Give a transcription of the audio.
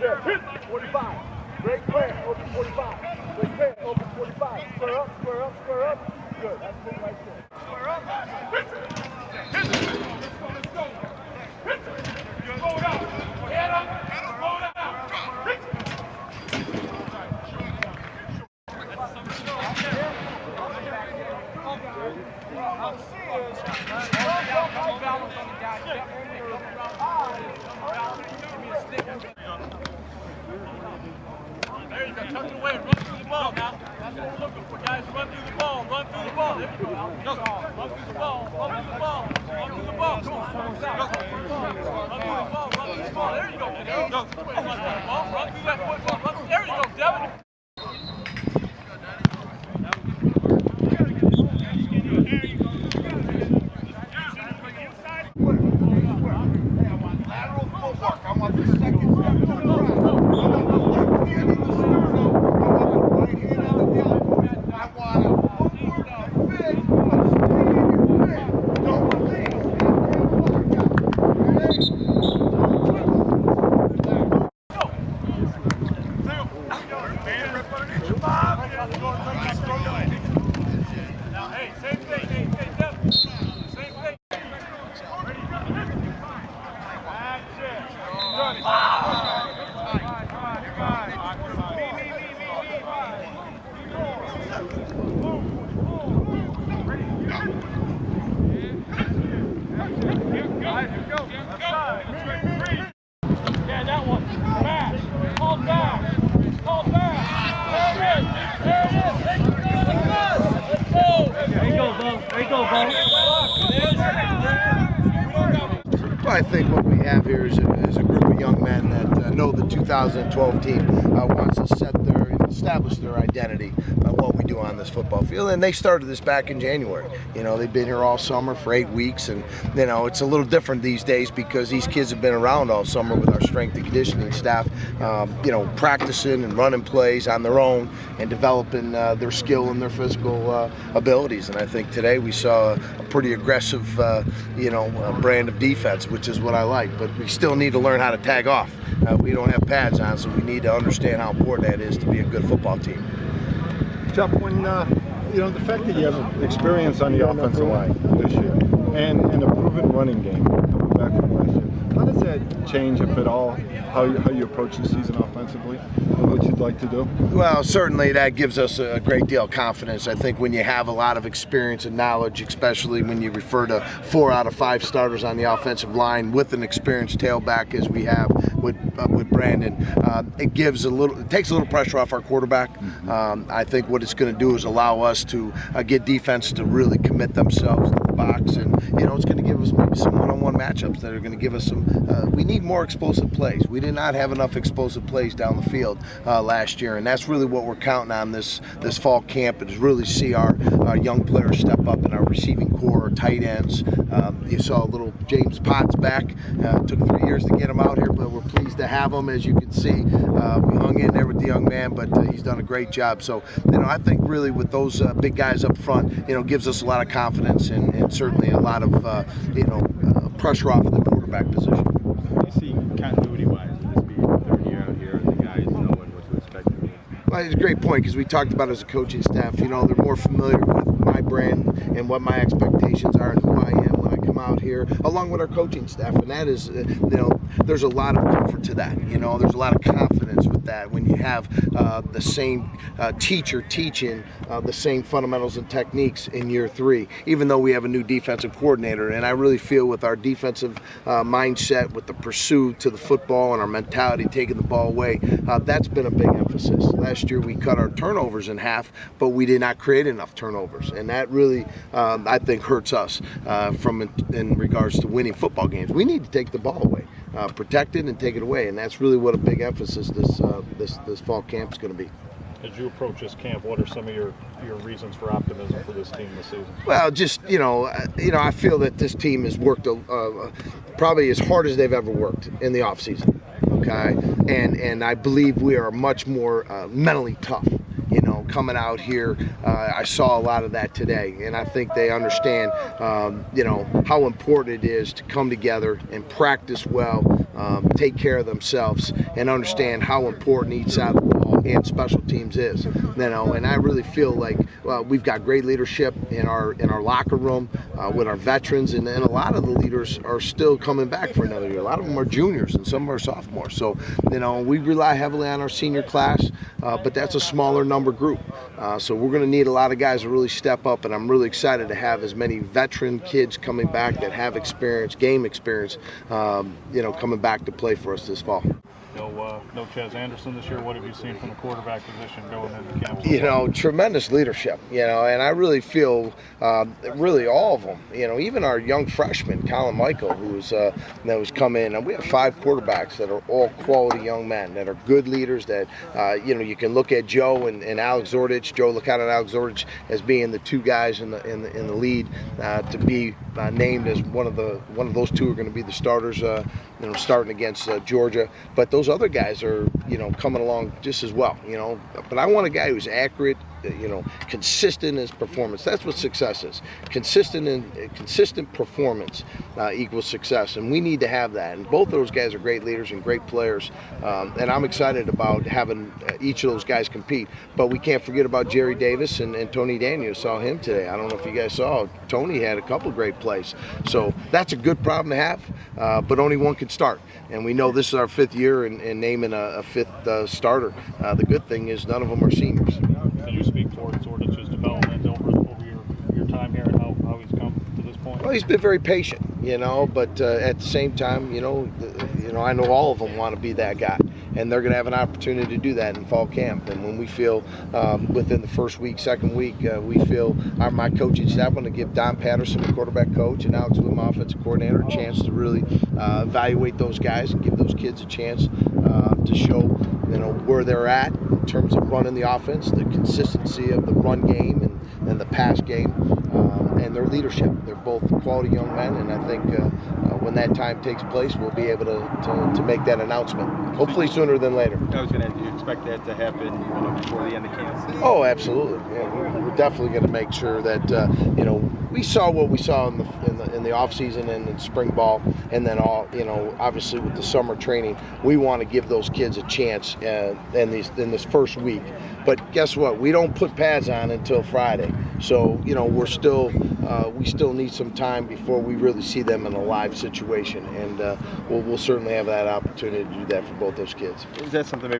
Yeah, hit 45. Great clear, open 45. Great clear, open 45. Square up, square up, square up. Good, that's it right there. Square up. Hit it. Hit it. Let's go. Hit it. You're going out. Head up. Going out. Hit it. There you go, tuck it away, run through the ball now. That's what we're looking for, guys. Run through the ball, run through the ball. There you go. Run through the ball, run through the ball, run through the ball. Come on, run through the ball, run through the ball. There you go. Run through the ball, run through that football. There you go, Devin. Lateral footwork. I want the second step to the Now, hey, same thing. Hey, Devin. Same thing. Yeah, that one. Back. Call back. Call back. There it is. There it is. Let's go. There you go, Bo. There you go, Bo. I think what we have here is a group of young men that know the 2012 team wants to establish their identity on what we do on this football field, and they started this back in January. You know, they've been here all summer for 8 weeks, and you know it's a little different these days because these kids have been around all summer with our strength and conditioning staff, you know, practicing and running plays on their own and developing their skill and their physical abilities. And I think today we saw a pretty aggressive, brand of defense, which is what I like. But we still need to learn how to tag off. We don't have pads on, so we need to understand how important that is to be a good football team. Chuck, when the fact that you have experience on the offensive line this year and a proven running game coming back from last year, how does that change, if at all, how you approach the season offensively and what you'd like to do? Well, certainly that gives us a great deal of confidence. I think when you have a lot of experience and knowledge, especially when you refer to 4 out of 5 starters on the offensive line with an experienced tailback as we have with Brandon, it takes a little pressure off our quarterback. I think what it's going to do is allow us to get defense to really commit themselves to the box, and it's going to give us maybe some one-on-one matchups that are going to give us some. We need more explosive plays. We did not have enough explosive plays down the field last year, and that's really what we're counting on this fall camp, is really see our young players step up in our receiving core, our tight ends. You saw a little James Potts back. Took 3 years to get him out here, but we're pleased to have him. As you can see, we hung in there with the young man, but he's done a great job. So, I think really with those big guys up front, gives us a lot of confidence and certainly a lot of, pressure off the quarterback position. You see continuity-wise, this being your third year out here, and the guys knowing what to expect from you? Well, it's a great point because we talked about as a coaching staff, they're more familiar with my brand and what my expectations are and who I am when I come out here, along with our coaching staff. And that is, there's a lot of comfort to that. There's a lot of confidence with that when you have the same teacher teaching the same fundamentals and techniques in year 3, even though we have a new defensive coordinator. And I really feel with our defensive mindset, with the pursuit to the football and our mentality taking the ball away, that's been a big emphasis. Last year we cut our turnovers in half, but we did not create enough turnovers, and that really I think hurts us in regards to winning football games. We need to take the ball away, protect it and take it away, and that's really what a big emphasis this fall camp is going to be. As you approach this camp, what are some of your reasons for optimism for this team this season? Well, just I feel that this team has worked probably as hard as they've ever worked in the off season. Okay, and I believe we are much more mentally tough. you know, coming out here. I saw a lot of that today, and I think they understand, you know, how important it is to come together and practice well, take care of themselves, and understand how important each side of the ball and special teams is. You know, and I really feel like we've got great leadership in our locker room with our veterans, and a lot of the leaders are still coming back for another year. A lot of them are juniors, and some are sophomores. So, you know, we rely heavily on our senior class, but that's a smaller number group. So we're going to need a lot of guys to really step up, and I'm really excited to have as many veteran kids coming back that have experience, game experience, you know, coming back to play for us this fall. No Chaz Anderson this year. What have you seen from the quarterback position going into camp? You know, tremendous leadership, you know, and I really feel really all of them, you know, even our young freshman, Colin Michael, who's come in, and we have 5 quarterbacks that are all quality young men that are good leaders that, you know, you can look at Joe and Alex Zordich, Joe Licata and Alex Zordich as being the 2 guys in the lead to be named as one of those 2 are going to be the starters, you know, starting against Georgia. But those other guys are, you know, coming along just as well, you know. But I want a guy who's accurate, you know, consistent in his performance. That's what success is. Consistent performance equals success, and we need to have that. And both of those guys are great leaders and great players, and I'm excited about having each of those guys compete. But we can't forget about Jerry Davis and Tony Daniels. Saw him today. I don't know if you guys saw. Tony had a couple great plays. So that's a good problem to have, but only one can start. And we know this is our 5th year in naming a 5th starter. The good thing is none of them are seniors. Can you speak towards Zordich's development over your time here and how he's come to this point? Well, he's been very patient, you know, but at the same time, you know, I know all of them want to be that guy, and they're going to have an opportunity to do that in fall camp. And when we feel within the first week, second week, we feel my coaching staff want to give Don Patterson, the quarterback coach, and Alex Bloom, offensive coordinator, a chance to really evaluate those guys and give those kids a chance to show, you know, where they're at in terms of running the offense, the consistency of the run game and the pass game, and their leadership. They're both quality young men, and I think when that time takes place, we'll be able to make that announcement, hopefully sooner than later. I was going to, do you expect that to happen, you know, before the end of camp? Oh, absolutely. Yeah, we're definitely going to make sure that you know, we saw what we saw in the off season and in spring ball, and then all, you know, obviously with the summer training, we want to give those kids a chance in this first week. But guess what? We don't put pads on until Friday, so you know we still need some time before we really see them in a live situation, and we'll certainly have that opportunity to do that for both those kids. Is that something maybe